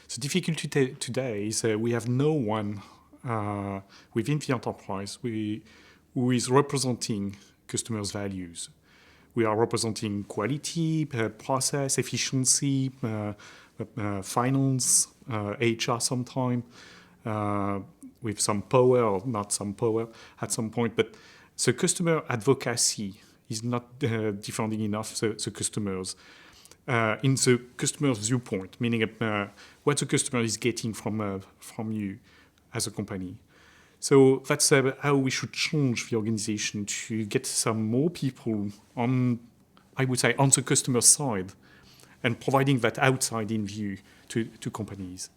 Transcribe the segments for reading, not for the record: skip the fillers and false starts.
The difficulty today is we have no one within the enterprise who is representing customers' values. We are representing quality, process, efficiency, finance, HR sometimes, with some power or not some power at some point. But the customer advocacy is not defending enough the customers. In the customer's viewpoint, meaning what the customer is getting from you as a company. So that's how we should change the organization to get some more people on, I would say, on the customer side and providing that outside-in view to companies.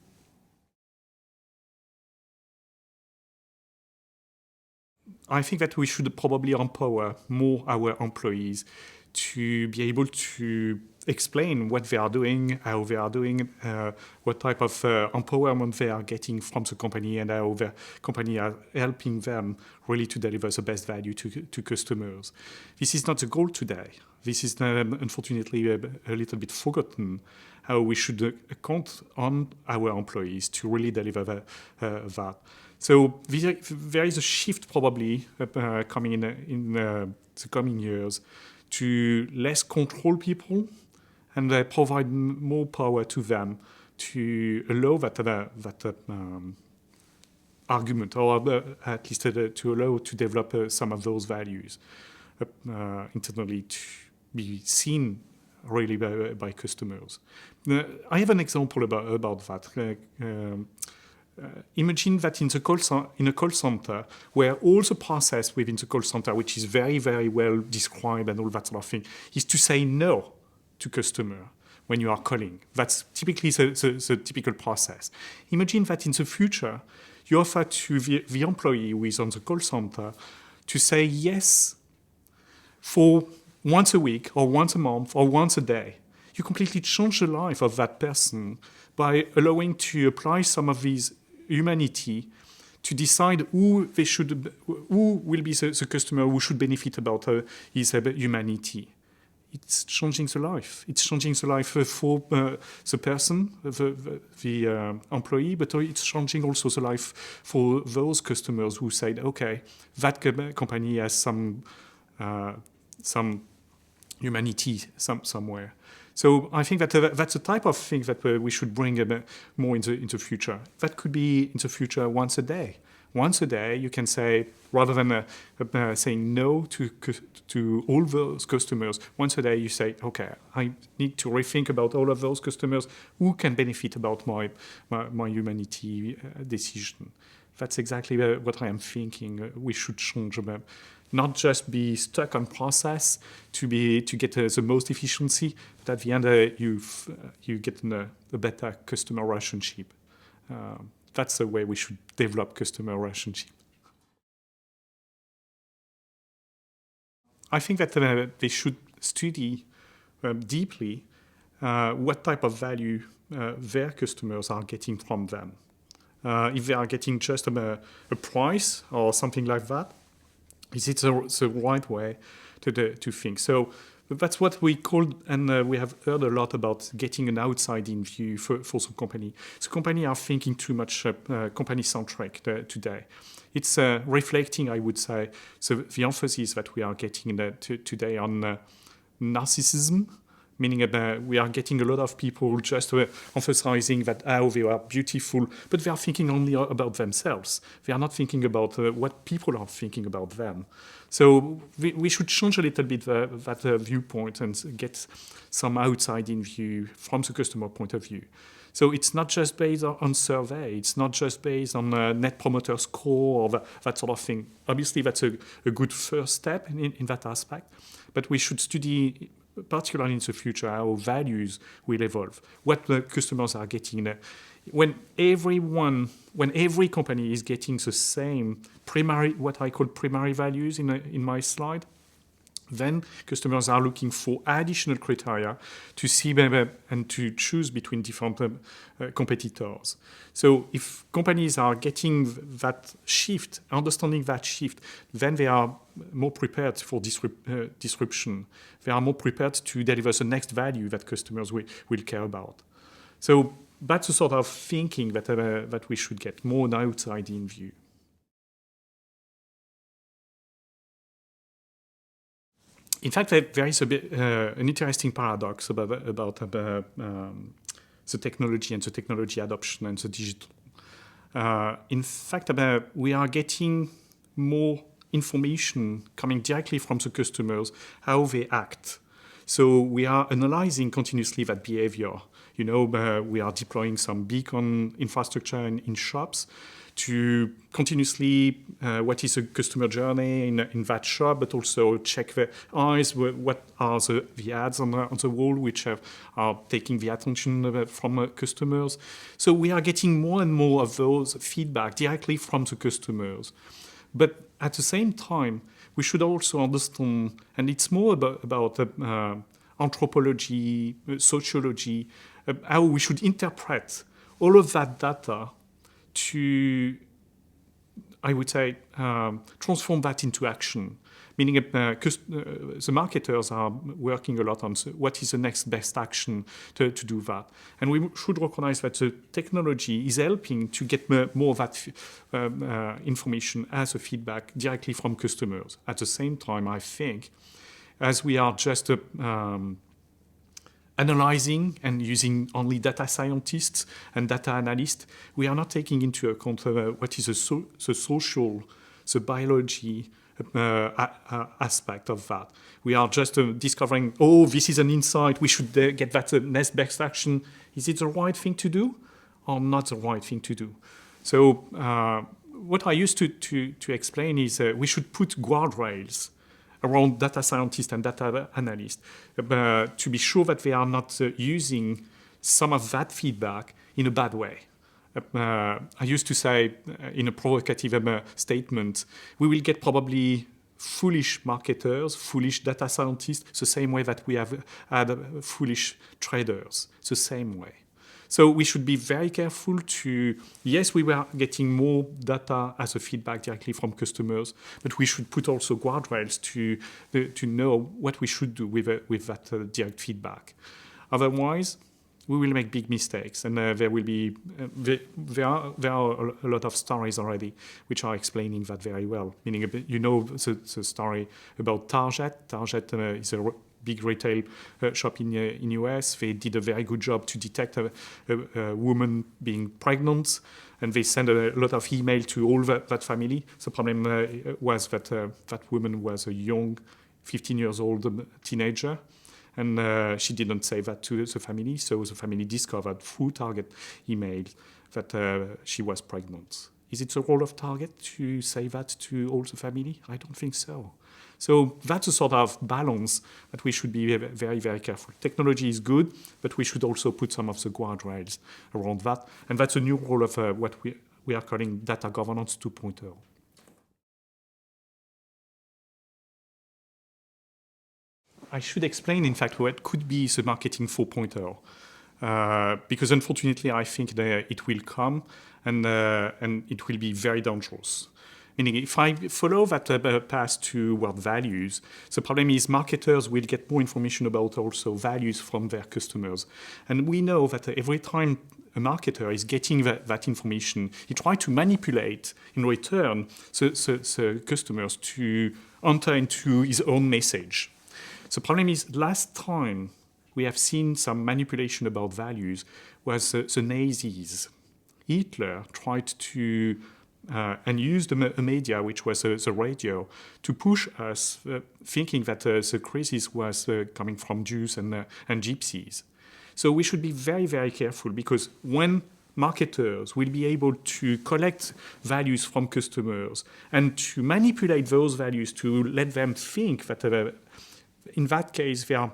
I think that we should probably empower more our employees to be able to explain what they are doing, how they are doing, what type of empowerment they are getting from the company, and how the company are helping them really to deliver the best value to customers. This is not the goal today. This is unfortunately a little bit forgotten, how we should count on our employees to really deliver that. So there is a shift probably coming in the coming years to less control people and provide more power to them to allow that argument, or at least to allow to develop some of those values internally to be seen really by customers. I have an example about that. Imagine that in a call center, where all the process within the call center, which is very, very well described and all that sort of thing, is to say no to customer when you are calling. That's typically the typical process. Imagine that in the future, you offer to the employee who is on the call center to say yes for once a week or once a month or once a day. You completely change the life of that person by allowing to apply some of these humanity to decide who will be the customer who should benefit about his humanity. It's changing the life. It's changing the life for the person, the employee, but it's changing also the life for those customers who said, okay, that company has some humanity somewhere. So I think that that's the type of thing that we should bring more into the future. That could be in the future once a day. Once a day, you can say, rather than saying no to all those customers, once a day you say, okay, I need to rethink about all of those customers who can benefit about my humanity decision. That's exactly what I am thinking. We should change about. Not just be stuck on process to get the most efficiency, but at the end you get a better customer relationship. That's the way we should develop customer relationship. I think that they should study deeply what type of value their customers are getting from them. If they are getting just a price or something like that, is it the right way to think? So that's what we call, and we have heard a lot about getting an outside-in view for some company. So companies are thinking too much company-centric today. It's reflecting, I would say, the emphasis that we are getting today on narcissism, meaning we are getting a lot of people just emphasizing that how they are beautiful, but they are thinking only about themselves. They are not thinking about what people are thinking about them. So we should change a little bit that viewpoint and get some outside-in view from the customer point of view. So it's not just based on survey. It's not just based on net promoter score or that sort of thing. Obviously, that's a good first step in that aspect. But we should study, particularly in the future, how values will evolve, what the customers are getting. When every company is getting the same primary, what I call primary values in my slide, then customers are looking for additional criteria to see and to choose between different competitors. So if companies are getting that shift, understanding that shift, then they are more prepared for disruption. They are more prepared to deliver the next value that customers will care about. So that's the sort of thinking that we should get more an outside-in view. In fact, there is an interesting paradox about the technology and the technology adoption and the digital. In fact, we are getting more information coming directly from the customers, how they act. So we are analyzing continuously that behavior. We are deploying some beacon infrastructure in shops to continuously what is a customer journey in that shop, but also check the eyes, what are the ads on the wall which are taking the attention from customers. So we are getting more and more of those feedback directly from the customers. But at the same time, we should also understand, and it's more about anthropology, sociology, how we should interpret all of that data to, I would say, transform that into action. Meaning the marketers are working a lot on what is the next best action to do that. And we should recognize that the technology is helping to get more of that information as a feedback directly from customers. At the same time, I think, as we are just analyzing and using only data scientists and data analysts, we are not taking into account what is the social, the biology aspect of that. We are just discovering, this is an insight, we should get that next best action. Is it the right thing to do or not the right thing to do? So what I used to explain is we should put guardrails around data scientists and data analysts to be sure that they are not using some of that feedback in a bad way. I used to say in a provocative statement, we will get probably foolish marketers, foolish data scientists, the same way that we have had foolish traders, the same way. So we should be very careful to, yes, we were getting more data as a feedback directly from customers, but we should put also guardrails to know what we should do with that direct feedback. Otherwise, we will make big mistakes, and there are a lot of stories already which are explaining that very well. Meaning, the story about Target. Target is a big retail shop in US. They did a very good job to detect a woman being pregnant, and they sent a lot of email to all that family. The problem was that that woman was a young, 15 years old teenager. And she didn't say that to the family, so the family discovered through Target email that she was pregnant. Is it the role of Target to say that to all the family? I don't think so. So that's a sort of balance that we should be very, very careful. Technology is good, but we should also put some of the guardrails around that. And that's a new role of what we are calling data governance 2.0. I should explain, in fact, what could be the marketing 4.0. Because unfortunately, I think that it will come and it will be very dangerous. Meaning, if I follow that path toward values, the problem is marketers will get more information about also values from their customers. And we know that every time a marketer is getting that information, he tries to manipulate in return the customers to enter into his own message. The problem is, last time we have seen some manipulation about values was the Nazis. Hitler tried to and used a media, which was the radio, to push us, thinking that the crisis was coming from Jews and gypsies. So we should be very, very careful, because when marketers will be able to collect values from customers and to manipulate those values to let them think that in that case, they are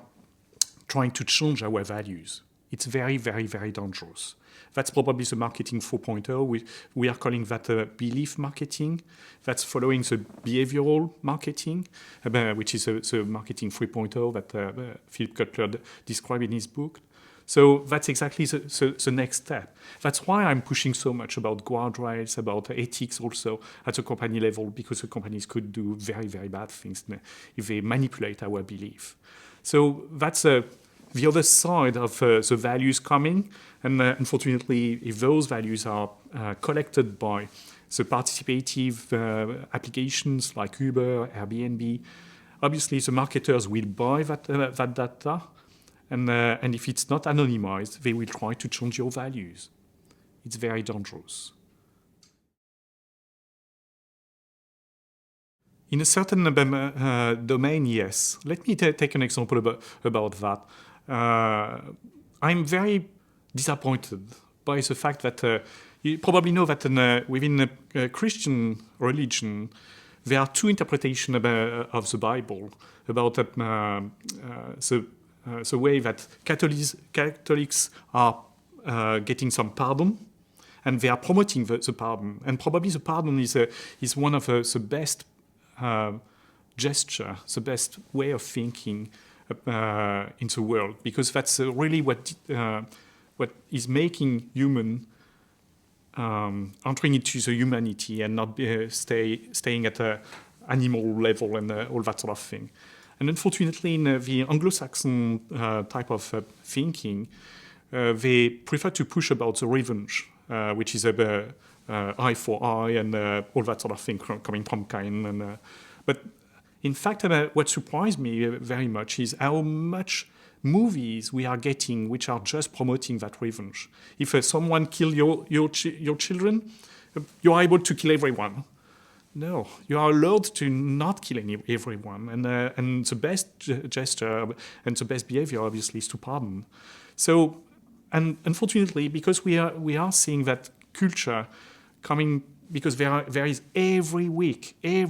trying to change our values. It's very, very, very dangerous. That's probably the marketing 4.0. We are calling that belief marketing. That's following the behavioral marketing, which is the marketing 3.0 that Philip Kotler described in his book. So that's exactly the next step. That's why I'm pushing so much about guardrails, about ethics also at the company level, because the companies could do very, very bad things if they manipulate our belief. So that's the other side of the values coming, and unfortunately, if those values are collected by the participative applications like Uber, Airbnb, obviously the marketers will buy that data, and if it's not anonymized, they will try to change your values. It's very dangerous. In a certain domain, yes. Let me take an example about that. I'm very disappointed by the fact that you probably know that within a Christian religion, there are two interpretations of the Bible about the way that Catholics are getting some pardon, and they are promoting the pardon. And probably the pardon is one of the best gesture, the best way of thinking in the world, because that's really what is making human entering into the humanity and not staying at an animal level and all that sort of thing. And unfortunately, in the Anglo-Saxon type of thinking, they prefer to push about the revenge, which is eye for eye and all that sort of thing coming from Cain. But in fact, what surprised me very much is how much movies we are getting which are just promoting that revenge. If someone kills your children, you're able to kill everyone. No, you are allowed to not kill everyone. And the best gesture and the best behavior, obviously, is to pardon. So, and unfortunately, because we are seeing that culture coming, because there is every week a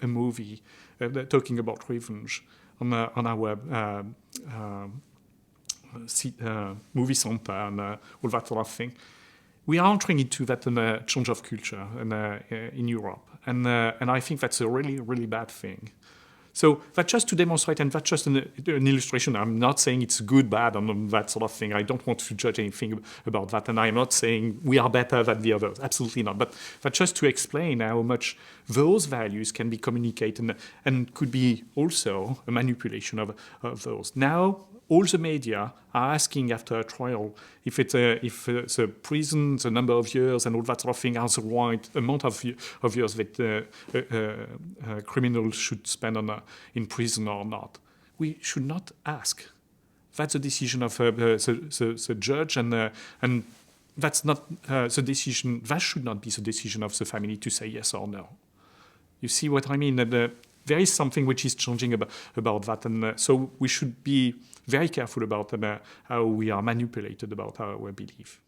movie talking about revenge on our movie center and all that sort of thing. We are entering into that change of culture in Europe, and I think that's a really, really bad thing. So that's just to demonstrate, and that's just an illustration. I'm not saying it's good, bad, and that sort of thing. I don't want to judge anything about that, and I'm not saying we are better than the others. Absolutely not. But that's just to explain how much those values can be communicated and could be also a manipulation of those. Now, all the media are asking after a trial if the prison, the number of years and all that sort of thing are the right amount of years that criminals should spend in prison or not. We should not ask. That's a decision of the judge, and that's not the decision. That should not be the decision of the family to say yes or no. You see what I mean? There is something which is changing about that, and so we should be very careful about how we are manipulated about our belief.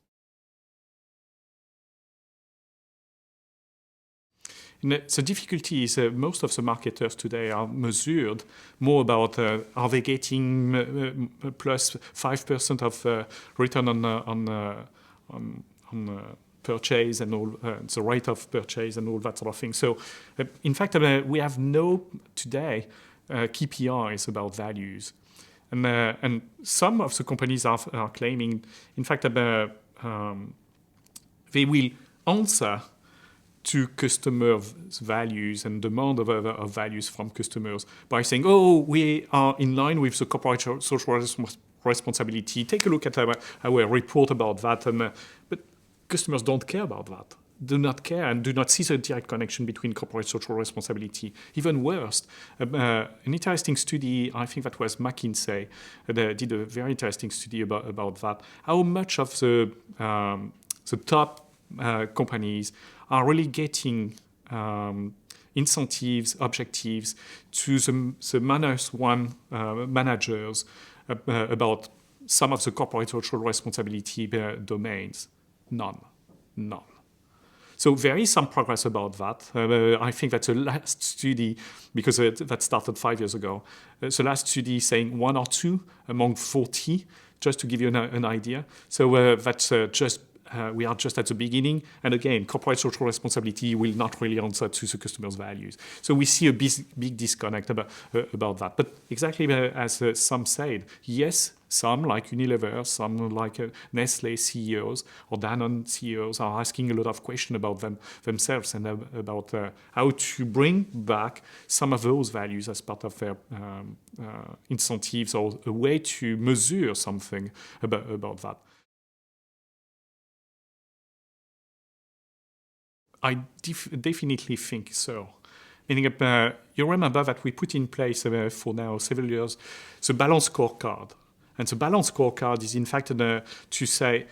The difficulty is most of the marketers today are measured more about are they getting plus 5% of return on purchase and all the rate of purchase and all that sort of thing. So, in fact, we have no today KPIs about values. And some of the companies are claiming, in fact, they will answer to customers' values and demand of values from customers by saying, oh, we are in line with the corporate social responsibility. Take a look at our report about that. But customers don't care about that. Do not care and do not see the direct connection between corporate social responsibility. Even worse, an interesting study, I think that was McKinsey, did a very interesting study about that. How much of the top companies are really getting incentives, objectives to the -1 managers about some of the corporate social responsibility domains? None. So there is some progress about that. I think that's the last study, because that started 5 years ago. The last study saying 1 or 2 among 40, just to give you an idea. So that's just we are just at the beginning. And again, corporate social responsibility will not really answer to the customer's values. So we see a big disconnect about that. But exactly as some said, yes, Some, like Unilever, some like Nestle CEOs or Danone CEOs, are asking a lot of questions about themselves and about how to bring back some of those values as part of their incentives, or a way to measure something about that. I definitely think so. Meaning, you remember that we put in place for now several years the balance scorecard. And the balance scorecard is in fact to say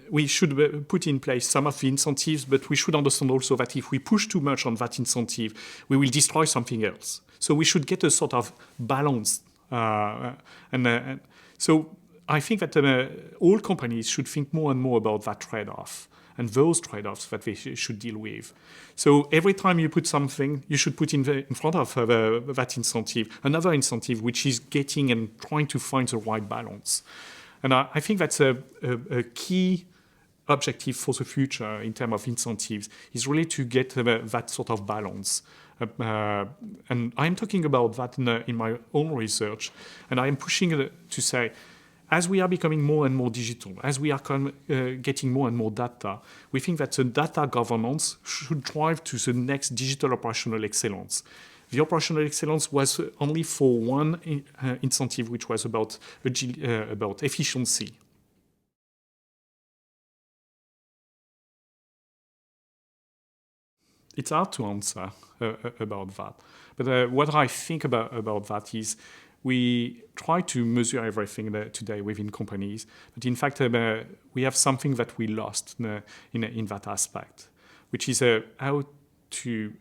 we should put in place some of the incentives, but we should understand also that if we push too much on that incentive, we will destroy something else. So we should get a sort of balance. And so I think that all companies should think more and more about that trade-off and those trade-offs that they should deal with. So every time you put something, you should put in front of that incentive another incentive which is getting and trying to find the right balance. And I think that's a key objective for the future in terms of incentives, is really to get that sort of balance. And I'm talking about that in my own research, and I'm pushing to say, as we are becoming more and more digital, as we are getting more and more data, we think that the data governance should drive to the next digital operational excellence. The operational excellence was only for one incentive, which was about efficiency. It's hard to answer about that. But what I think about that is, we try to measure everything today within companies, but in fact, we have something that we lost in that aspect, which is how to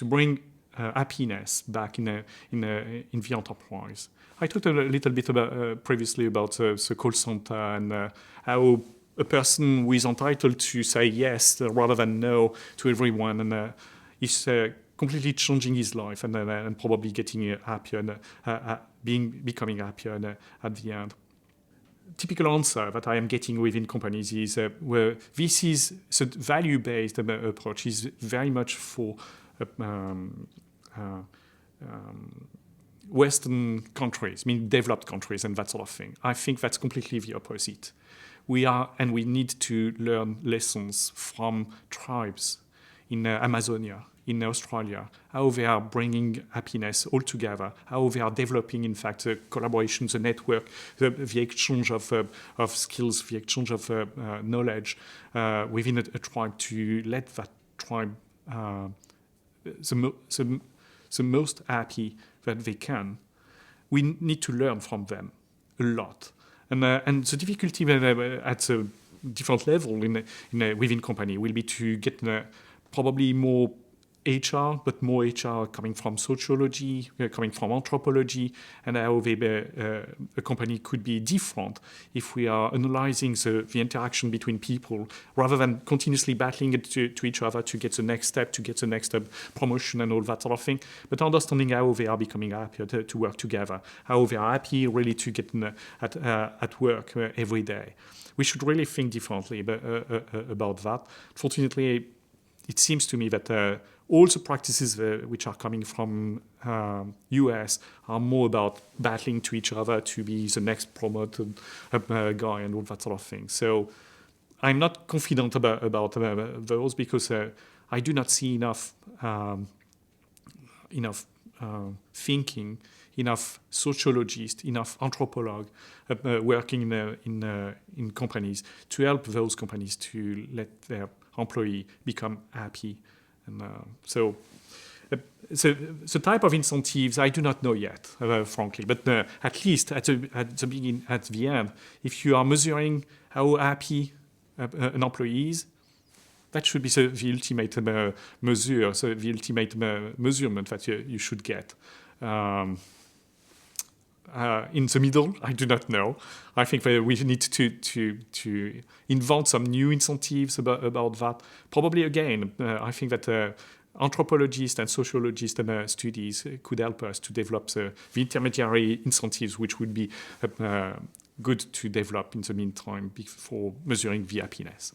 bring happiness back in the enterprise. I talked a little bit previously about the call center and how a person who is entitled to say yes rather than no to everyone, and is completely changing his life and probably getting happier and becoming happier at the end. Typical answer that I am getting within companies is where this is the value-based approach is very much for Western countries, I mean developed countries and that sort of thing. I think that's completely the opposite. We need to learn lessons from tribes in Amazonia, in Australia, how they are bringing happiness all together, how they are developing, in fact, collaboration, the network, the exchange of skills, the exchange of knowledge within a tribe, to let that tribe the most happy that they can. We need to learn from them a lot. And the difficulty at a different level within company will be to get probably more HR, but more HR coming from sociology, coming from anthropology, and how a company could be different if we are analyzing the interaction between people, rather than continuously battling to each other to get the next step, to get the next promotion and all that sort of thing, but understanding how they are becoming happier to work together, how they are happy really to get at work every day. We should really think differently about that. Fortunately, it seems to me that all the practices which are coming from US are more about battling to each other to be the next promoted guy and all that sort of thing. So I'm not confident about those, because I do not see enough thinking, enough sociologists, enough anthropologues working in companies to help those companies to let their employee become happy. And so the type of incentives I do not know yet, frankly. But at least at the beginning, at the end, if you are measuring how happy an employee is, that should be the ultimate measure, so the ultimate measurement that you should get. In the middle, I do not know. I think that we need to invent some new incentives about that. Probably again, I think that anthropologists and sociologists and studies could help us to develop the intermediary incentives, which would be good to develop in the meantime before measuring the happiness.